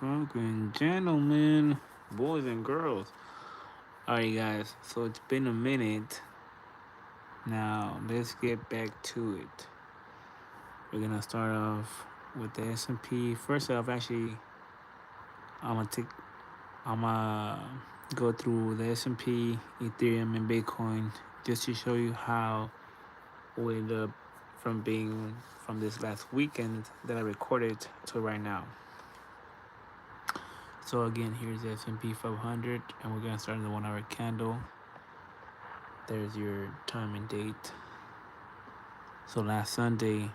fucking gentlemen, boys and girls. Alright, guys, so it's been a minute. Now, let's get back to it. We're gonna start off with the S&P. First off, actually, I'm gonna take, I'm gonna go through the S&P, Ethereum, and Bitcoin just to show you how we ended up from this last weekend that I recorded to right now. So again, here's the S&P 500, and we're gonna start in the 1 hour candle. There's your time and date. So last Sunday,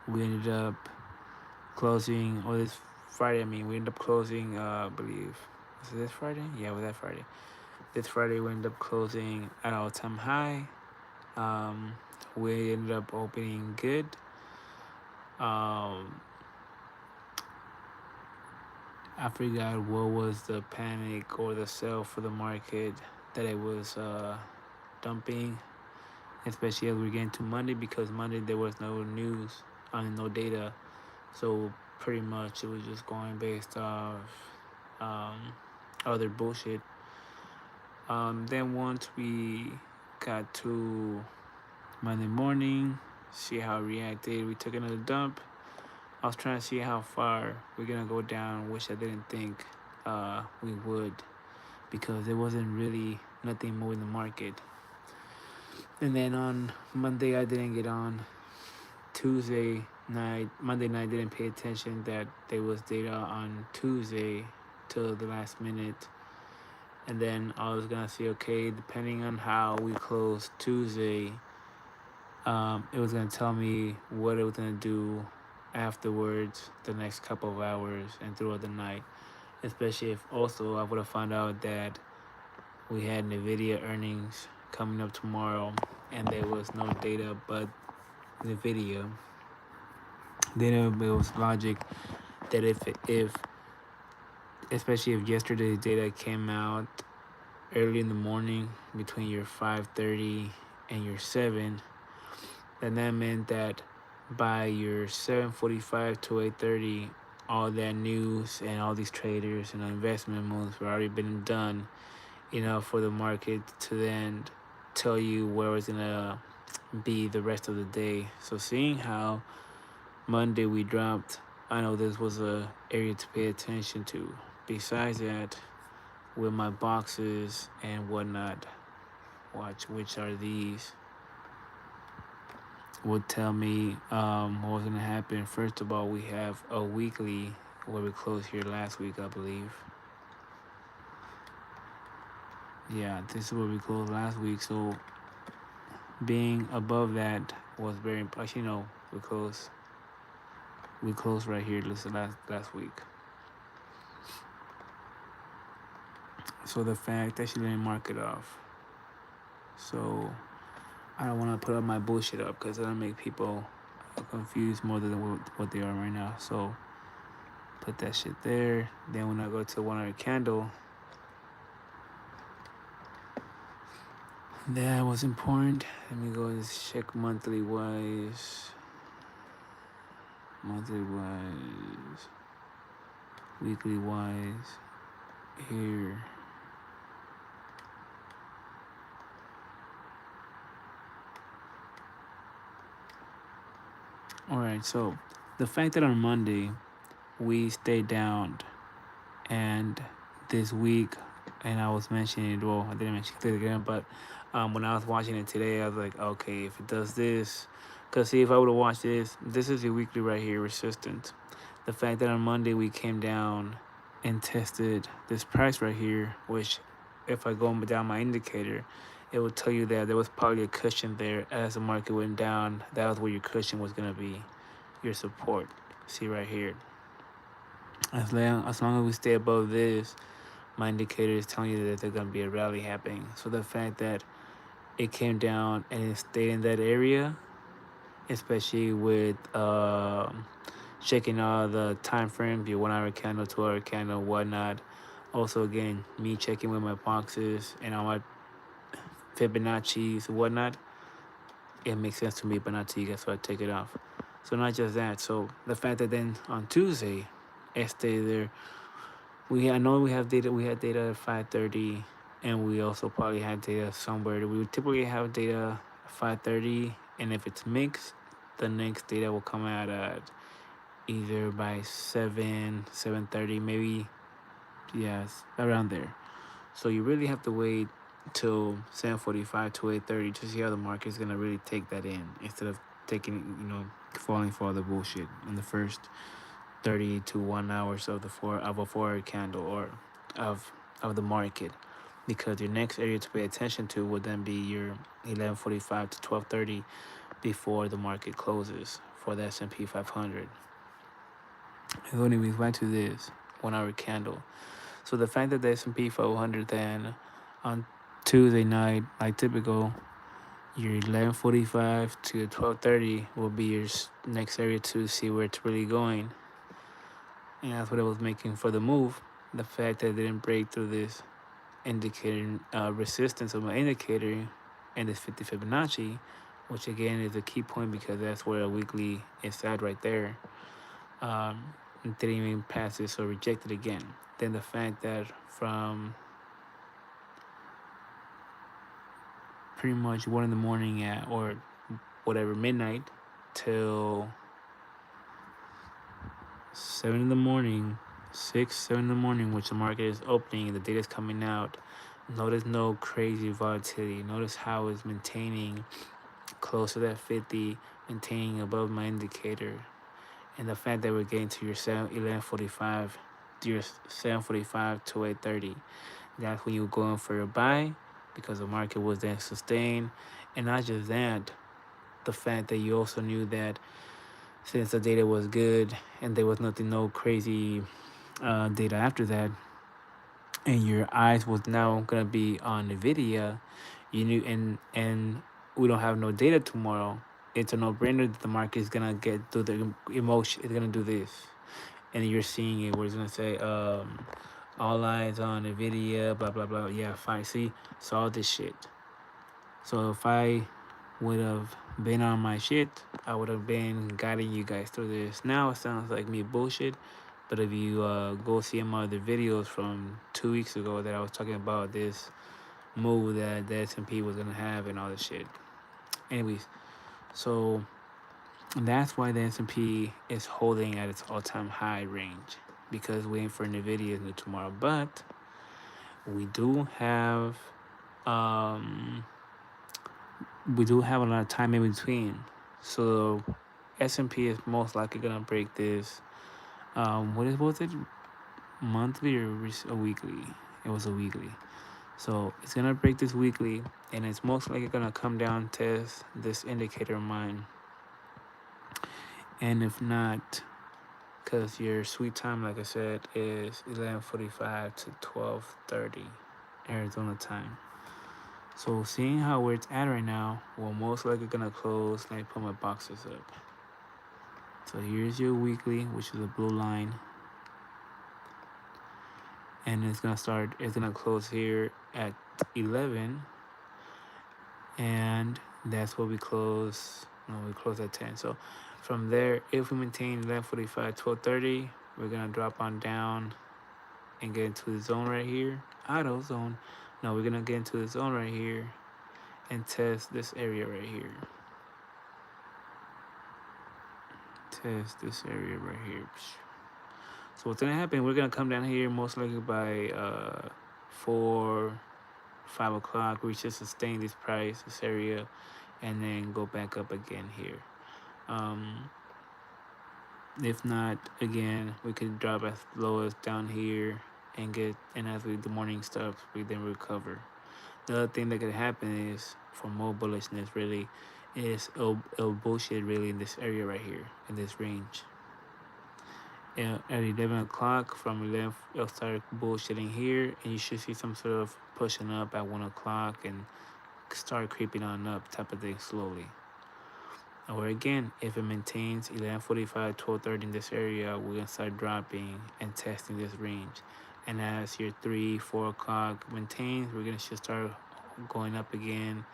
we ended up closing, or this Friday, we ended up closing, I believe, was it this Friday? Yeah, it was that Friday. This Friday, we ended up closing at all-time high. We ended up opening good. I forgot what was the panic or the sell for the market that it was dumping, especially as we're getting to Monday, because Monday there was no news, no data, so pretty much it was just going based off other bullshit. Then once we got to Monday morning, see how it reacted, we took another dump. I was trying to see how far we're gonna go down, which I didn't think we would, because there wasn't really nothing moving the market. And then on Monday I didn't get on. Monday night didn't pay attention that there was data on Tuesday till the last minute. And then I was gonna see, okay, depending on how we closed Tuesday, it was gonna tell me what it was gonna do afterwards, the next couple of hours and throughout the night. Especially if also I would have found out that we had NVIDIA earnings coming up tomorrow and there was no data but NVIDIA. Then it was logic that if especially if yesterday's data came out early in the morning between your 5:30 and your 7, then that meant that by your 7:45 to 8:30, all that news and all these traders and investment moves were already been done, for the market to then tell you where it's gonna be the rest of the day. So seeing how Monday we dropped, I know this was a area to pay attention to. Besides that, with my boxes and whatnot, watch which are these, would tell me what was gonna happen. First of all, we have a weekly where we closed here last week, I believe. Yeah, this is where we closed last week. So being above that was very important. We closed right here. This is last week. So the fact that she didn't mark it off. So I don't want to put up my bullshit up because it'll make people confused more than what they are right now. So put that shit there. Then when I go to 1 hour candle, that was important. Let me go and check monthly wise, weekly wise here. Alright, so the fact that on Monday we stayed down, and this week, and I was mentioning it, well, I didn't mention it again, but when I was watching it today, I was like, okay, if it does this, because see, if I would have watched this is the weekly right here, resistance. The fact that on Monday we came down and tested this price right here, which if I go down my indicator, it would tell you that there was probably a cushion there as the market went down. That was where your cushion was going to be, your support. See right here. As long as we stay above this, my indicator is telling you that there's going to be a rally happening. So the fact that it came down and it stayed in that area, especially with checking all the time frames, your 1 hour candle, 2 hour candle, whatnot. Also, again, me checking with my boxes and all my Fibonacci's and whatnot, it makes sense to me, but not to you guys, so I take it off. So not just that. So the fact that then on Tuesday it stays there. I know we have data. We had data at 5:30, and we also probably had data somewhere. We would typically have data at 5:30, and if it's mixed, the next data will come out at either by 7:30, maybe. Yes, around there. So you really have to wait till 7:45 to 8:30 to see how the market's gonna really take that in instead of taking, falling for all the bullshit in the first 30 to 1 hours of a 4 hour candle, or of the market, because your next area to pay attention to would then be your 11:45 to 12:30 before the market closes for the S&P 500. So anyways, back to this 1 hour candle. So the fact that the S&P 500 then on Tuesday night, like typical, your 11:45 to 12:30 will be your next area to see where it's really going, and that's what I was making for the move. The fact that it didn't break through this indicator resistance of my indicator and this 50 Fibonacci, which again is a key point because that's where a weekly is at right there. It didn't even pass this or reject it again. Then the fact that from pretty much 1 in the morning or whatever, midnight, till 7 in the morning, 6, 7 in the morning, which the market is opening, the data is coming out. Notice no crazy volatility. Notice how it's maintaining close to that 50, maintaining above my indicator. And the fact that we're getting to your 11:45, your 7:45 to 8:30, that's when you go in for a buy because the market was then sustained. And not just that, the fact that you also knew that since the data was good and there was nothing, no crazy data after that, and your eyes was now gonna be on Nvidia, you knew, and we don't have no data tomorrow. It's a no-brainer that the market is gonna get to the emotion. It's gonna do this, and you're seeing it where it's gonna say, all eyes on Nvidia, blah blah blah. Yeah, fine. See, saw this shit. So if I would have been on my shit, I would have been guiding you guys through this. Now it sounds like me bullshit, but if you go see my other videos from 2 weeks ago that I was talking about this move that the S&P was gonna have and all this shit. Anyways, so that's why the S&P is holding at its all-time high range, because waiting for Nvidia new tomorrow. But we do have um a lot of time in between. So S&P is most likely gonna break this. Was it, monthly or a weekly? It was a weekly. So it's gonna break this weekly, and it's most likely gonna come down test this indicator of mine. And if not, because your sweet time, like I said, is 11:45 to 12:30 Arizona time. So seeing how where it's at right now, we're most likely gonna close. Let me put my boxes up. So here's your weekly, which is a blue line, and it's gonna close here at 11, and that's what we close. No, we close at 10. So from there, if we maintain 11:45, 12:30, we're gonna drop on down and get into the zone right here. Auto zone. No, we're gonna get into the zone right here and test this area right here. Test this area right here. So what's gonna happen? We're gonna come down here most likely by 4, 5 o'clock. We should sustain this price, this area, and then go back up again here. If not, again, we could drop as low as down here and as the morning stops, we then recover. The other thing that could happen is, for more bullishness, really, is it'll bullshit really in this area right here, in this range. At 11 o'clock, from 11, it'll start bullshitting here, and you should see some sort of pushing up at 1 o'clock and start creeping on up type of thing slowly. Or again, if it maintains 11:45, 12:30 in this area, we're gonna start dropping and testing this range. And as your 3, 4 o'clock maintains, we're gonna should start going up again.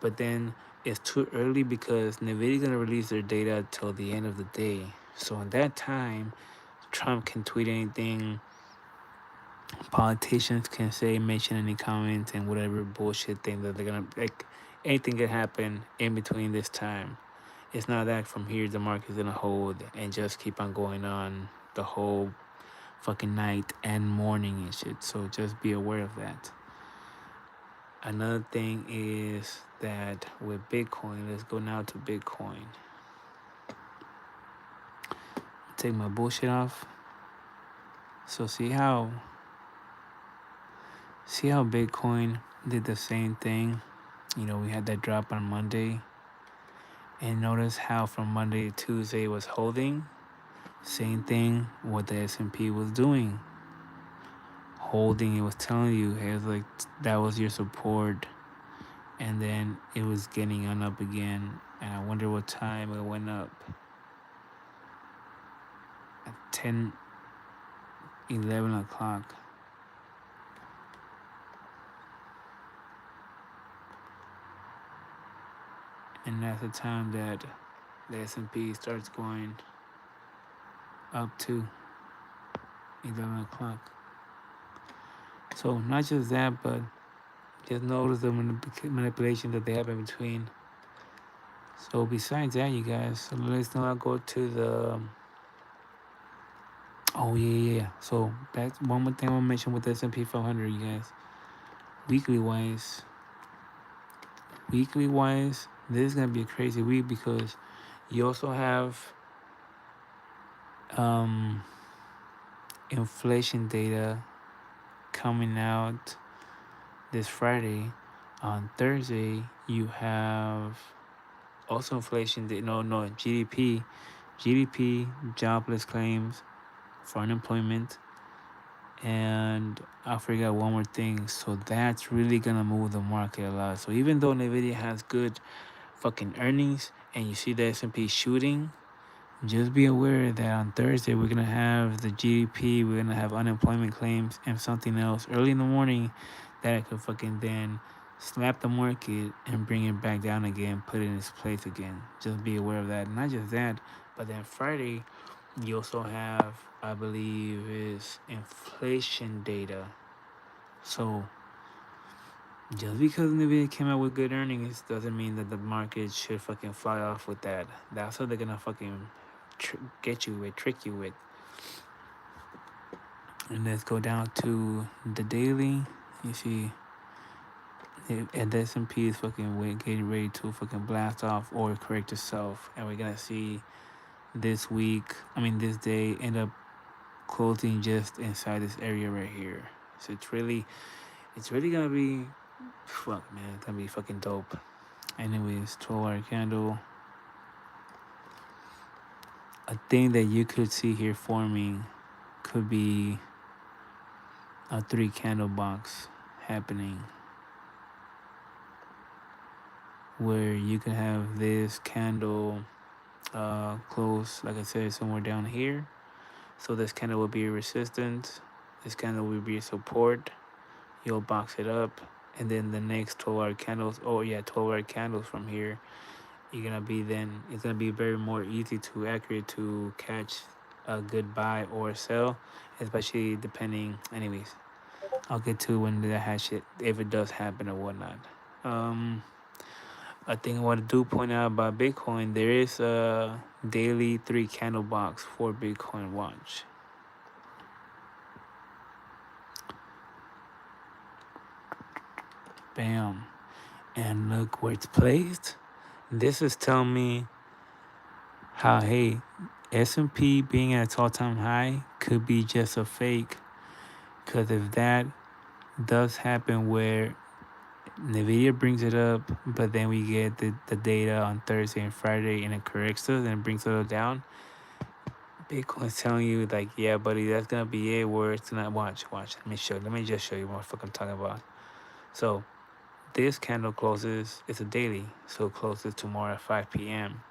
But then it's too early because Nvidia's gonna release their data till the end of the day. So in that time, Trump can tweet anything, politicians can say, mention any comments and whatever bullshit thing that they're gonna like. Anything could happen in between this time. It's not that from here the market's gonna hold and just keep on going on the whole fucking night and morning and shit. So just be aware of that. Another thing is that with Bitcoin, let's go now to Bitcoin. Take my bullshit off. So see how Bitcoin did the same thing. You know, we had that drop on Monday, and notice how from Monday to Tuesday it was holding. Same thing what the S&P was doing. Holding, it was telling you, hey, it was like that was your support, and then it was getting on up again. And I wonder what time it went up. At 10, 11 o'clock. And that's the time that the S&P starts going up to 11 o'clock. So not just that, but just notice the manipulation that they have in between. So besides that, you guys, so let's now go to the. Oh yeah. So that's one more thing I want to mention with the S&P 500, you guys. Weekly wise, this is gonna be a crazy week because you also have inflation data coming out this Friday. On Thursday, you have also inflation. GDP, jobless claims for unemployment, and I forgot one more thing. So that's really gonna move the market a lot. So even though Nvidia has good fucking earnings, and you see the S&P shooting, just be aware that on Thursday we're gonna have the GDP, we're gonna have unemployment claims and something else early in the morning that could fucking then slap the market and bring it back down again, put it in its place again. Just be aware of that. Not just that, but then Friday you also have, I believe, is inflation data. So just because Nvidia came out with good earnings doesn't mean that the market should fucking fly off with that. That's what they're gonna fucking get you with, trick you with. And let's go down to the daily. You see, and the S&P is fucking getting ready to fucking blast off or correct itself, and we're gonna see this day end up closing just inside this area right here. So it's really gonna be, fuck man, it's gonna be fucking dope. Anyways, 12-hour candle. A thing that you could see here forming could be a 3 candle box happening, where you can have this candle close, like I said, somewhere down here. So this candle will be a resistance, this candle will be a support. You'll box it up, and then the next 12-hour candles, 12-hour candles from here, it's gonna be very more easy to accurate to catch a good buy or sell, especially depending. Anyways, I'll get to when that shit, if it does happen or whatnot. A thing I want to do point out about Bitcoin, there is a daily 3 candle box for Bitcoin Watch. Bam. And look where it's placed. This is telling me how, hey, S&P being at its all-time high could be just a fake. Because if that does happen where Nvidia brings it up, but then we get the data on Thursday and Friday and it corrects us and it brings it down, Bitcoin's telling you, like, yeah, buddy, that's gonna be it. Where it's gonna watch. Let me just show you what the fuck I'm talking about. So this candle closes. It's a daily, so it closes tomorrow at 5 p.m.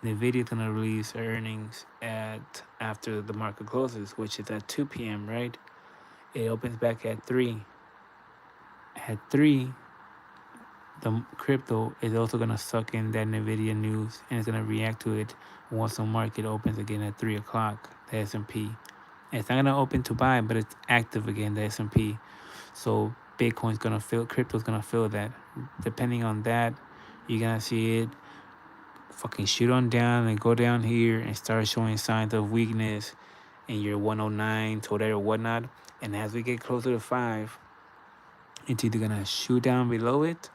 Nvidia's gonna release earnings at after the market closes, which is at 2 p.m. Right? It opens back at 3. At 3, the crypto is also gonna suck in that Nvidia news, and it's gonna react to it once the market opens again at 3 o'clock. The S&P. And it's not gonna open to buy, but it's active again. The S&P. So Bitcoin's gonna feel, crypto's gonna feel that. Depending on that, you're gonna see it fucking shoot on down and go down here and start showing signs of weakness in your 109 to whatever whatnot. And as we get closer to 5, it's either gonna shoot down below it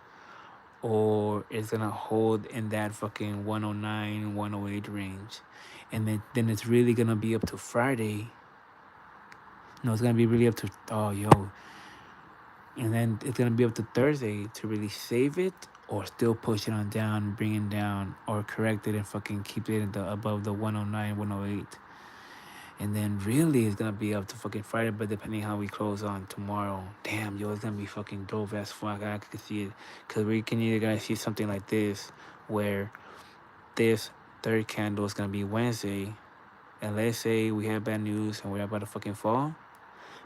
or it's gonna hold in that fucking 109, 108 range. And then it's really gonna be up to Friday. No, it's gonna be really up to, oh yo. And then it's gonna be up to Thursday to really save it or still push it on down, bring it down, or correct it and fucking keep it above the 109, 108. And then really it's gonna be up to fucking Friday, but depending how we close on tomorrow. Damn, yo, it's gonna be fucking dope as fuck. I can see it. Cause we can either gonna see something like this where this third candle is gonna be Wednesday. And let's say we have bad news and we're about to fucking fall.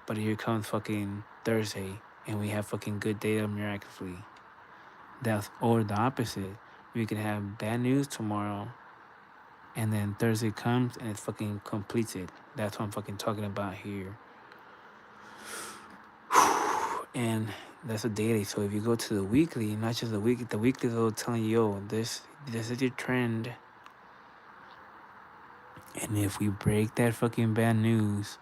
But here comes fucking Thursday and we have fucking good data miraculously. That's or the opposite. We can have bad news tomorrow and then Thursday comes and it fucking completes it. That's what I'm fucking talking about here. And that's a daily. So if you go to the weekly, not just the weekly is telling you, yo, this is your trend. And if we break that fucking bad news,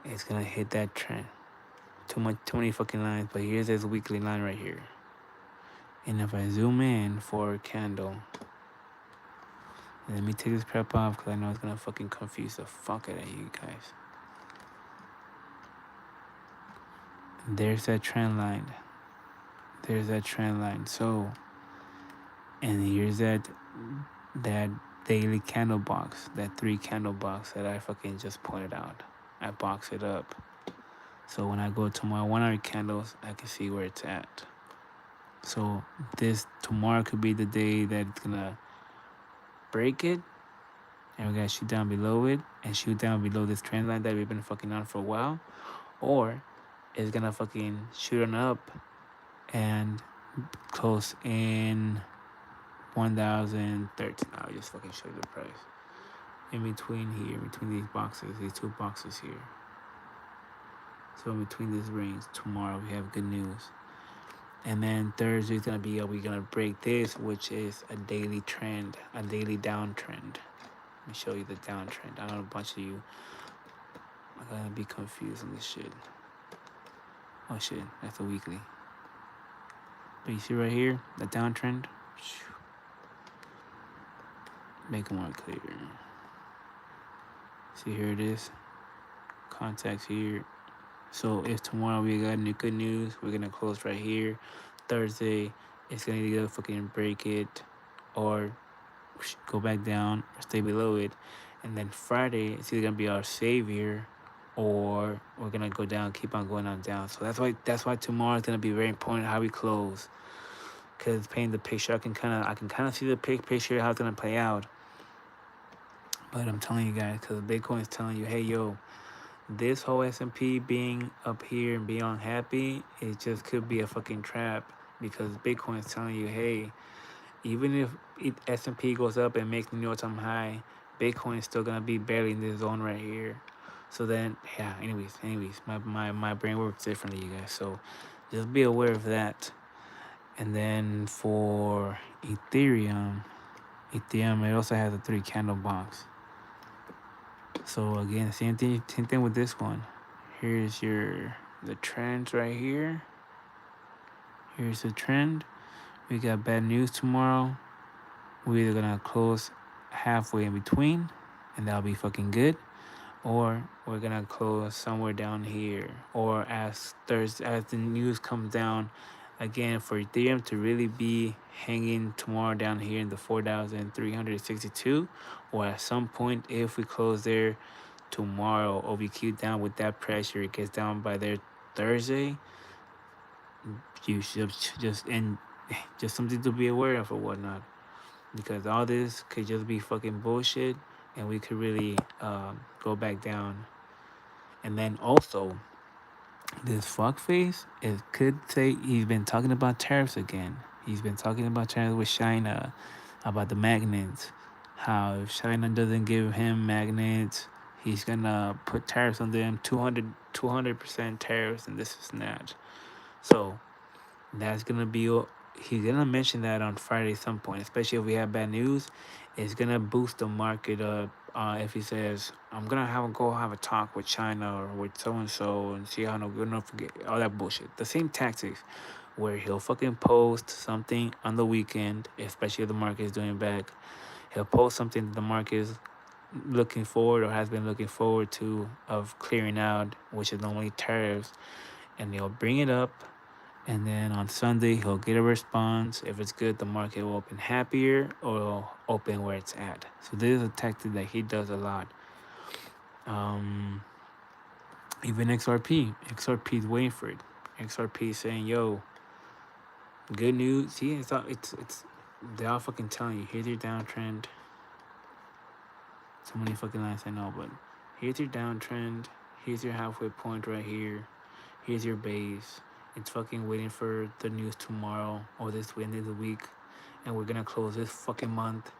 it's gonna hit that trend. Too many fucking lines. But here's this weekly line right here. And if I zoom in for a candle, let me take this crap off because I know it's gonna fucking confuse the fuck out of you guys. There's that trend line. There's that trend line. So, and here's that daily candle box, that 3 candle box that I fucking just pointed out. I box it up. So when I go to my 1 hour candles, I can see where it's at. So this tomorrow could be the day that it's gonna break it, and we're gonna shoot down below it and shoot down below this trend line that we've been fucking on for a while, or it's gonna fucking shoot on up and close in 1013. I'll just fucking show you the price. In between here, between these boxes, these 2 boxes here. So in between this range, tomorrow we have good news. And then Thursday is gonna be, we're gonna break this, which is a daily trend, a daily downtrend. Let me show you the downtrend. I know a bunch of you are gonna be confused on this shit. Oh shit, that's a weekly. But you see right here, the downtrend. Make it more clear. See, here it is. Contacts here. So if tomorrow we got good news, we're gonna close right here. Thursday, it's gonna either fucking break it or go back down or stay below it. And then Friday, it's either gonna be our savior or we're gonna go down, keep on going on down. So that's why tomorrow is gonna be very important how we close, because painting the picture, I can kind of see the picture how it's gonna play out. But I'm telling you guys, because Bitcoin is telling you, hey yo, this whole S&P being up here and being unhappy, it just could be a fucking trap, because Bitcoin is telling you, hey, even if S&P goes up and makes new all-time high, Bitcoin is still gonna be barely in this zone right here. So then, yeah. Anyways, my brain works differently, you guys. So just be aware of that. And then for Ethereum, it also has a 3 candle box. So again, same thing with this one. Here's the trends right here. Here's the trend. We got bad news tomorrow. We're either gonna close halfway in between, and that'll be fucking good, or we're gonna close somewhere down here. Or as the news comes down, again for Ethereum to really be hanging tomorrow down here in the 4,362, or at some point if we close there tomorrow or we keep down with that pressure, it gets down by there Thursday, you should just something to be aware of or whatnot, because all this could just be fucking bullshit and we could really go back down. And then also this fuckface, it could say he's been talking about tariffs again. He's been talking about tariffs with China, about the magnets. How if China doesn't give him magnets, he's gonna put tariffs on them, 200% tariffs, and this is that. So that's gonna be. He's gonna mention that on Friday at some point, especially if we have bad news. It's gonna boost the market up. If he says, "I'm gonna have a talk with China or with so and see how no good enough forget all that bullshit." The same tactics, where he'll fucking post something on the weekend, especially if the market is doing bad. He'll post something that the market is looking forward or has been looking forward to of clearing out, which is normally tariffs, and he'll bring it up, and then on Sunday, he'll get a response. If it's good, the market will open happier or it'll open where it's at. So this is a tactic that he does a lot. Um, Even XRP is waiting for it. XRP is saying, "Yo, good news." See, it's they're all fucking telling you. Here's your downtrend. So many fucking lines I know, but here's your downtrend. Here's your halfway point right here. Here's your base. It's fucking waiting for the news tomorrow or this end of the week, and we're gonna close this fucking month.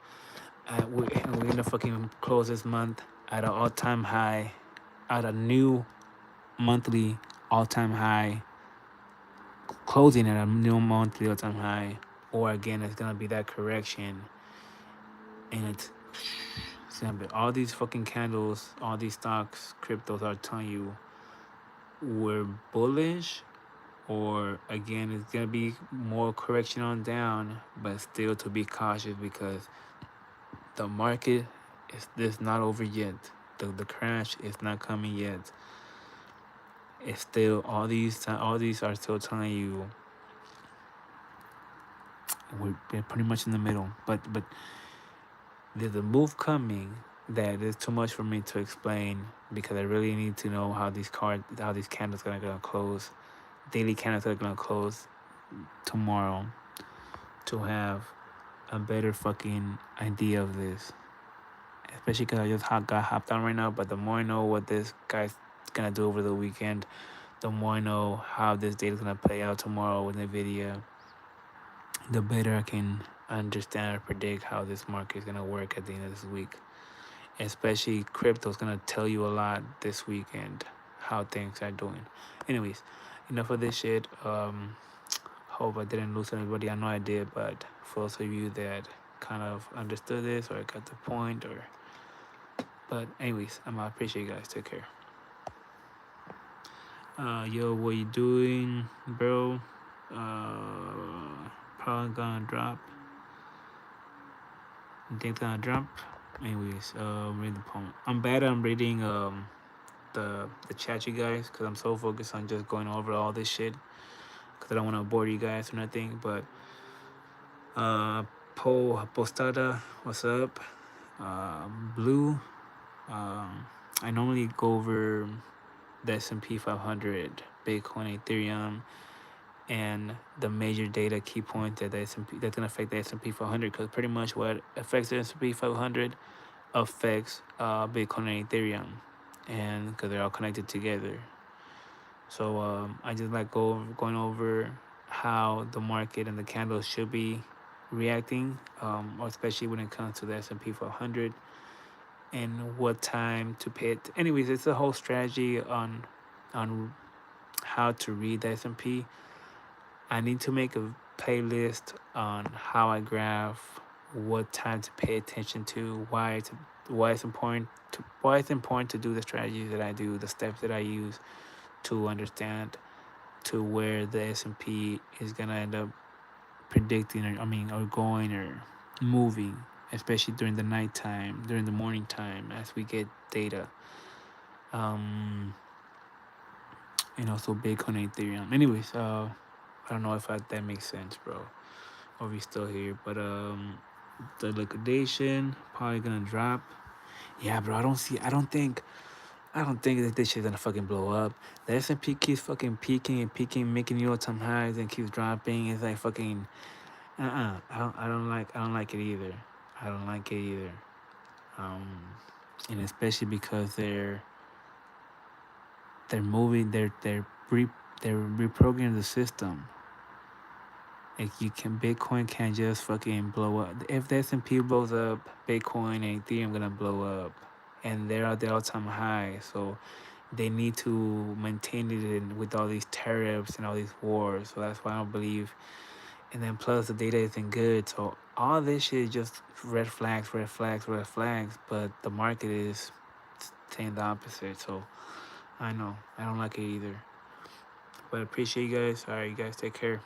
We're gonna fucking close this month at an all-time high, at a new monthly all-time high, closing at a new monthly all-time high, or again, it's gonna be that correction, and it's gonna be all these fucking candles, all these stocks, cryptos are telling you we're bullish, or again it's gonna be more correction on down, but still to be cautious because the market is this not over yet. The crash is not coming yet. It's still all these are still telling you we're pretty much in the middle. But there's a move coming that is too much for me to explain because I really need to know how these candles are gonna close. Daily candles are gonna close tomorrow to have a better fucking idea of this. Especially because I just got hopped on right now. But the more I know what this guy's gonna do over the weekend, the more I know how this data is gonna play out tomorrow with Nvidia, the better I can understand or predict how this market is gonna work at the end of this week. Especially crypto is gonna tell you a lot this weekend how things are doing. Anyways, enough of this shit. Hope I didn't lose anybody. I know I did, but for those of you that kind of understood this or got the point, or but anyways, I appreciate you guys. Take care. Yo, what you doing, bro? Probably gonna drop. You think it's gonna drop? Anyways, read the poem. I'm bad at reading the chat, you guys, because I'm so focused on just going over all this shit. Because I don't want to bore you guys or nothing. But Postada, what's up? Blue. I normally go over the S&P 500, Bitcoin, Ethereum, and the major data key points that the S&P that's gonna affect the S&P 500. Because pretty much what affects the S&P 500 affects Bitcoin and Ethereum, and because they're all connected together. So I just like going over how the market and the candles should be reacting, especially when it comes to the S&P 500, and what time to pay it. Anyways, it's a whole strategy on how to read the S&P. I need to make a playlist on how I graph, what time to pay attention to, why it's important to do the strategies that I do, the steps that I use to understand to where the S&P is gonna end up predicting, or going or moving, especially during the nighttime, during the morning time, as we get data. Um, and also Bitcoin and Ethereum. Anyways, I don't know if that makes sense, bro. Or we still here, but the liquidation probably gonna drop. Yeah, bro. I don't think that this shit's gonna fucking blow up. The S&P keeps fucking peaking and peaking, making new all-time highs, and keeps dropping. It's like fucking I don't like it either. I don't like it either. Um, and especially because they're moving. They're they're reprogramming the system. Like Bitcoin can't just fucking blow up. If the S&P blows up, Bitcoin and Ethereum gonna blow up, and they're at the all-time high. So they need to maintain it with all these tariffs and all these wars. So that's why I don't believe. And then plus the data isn't good. So all this shit is just red flags, red flags, red flags. But the market is saying the opposite. So I know I don't like it either. But I appreciate you guys. All right, you guys take care.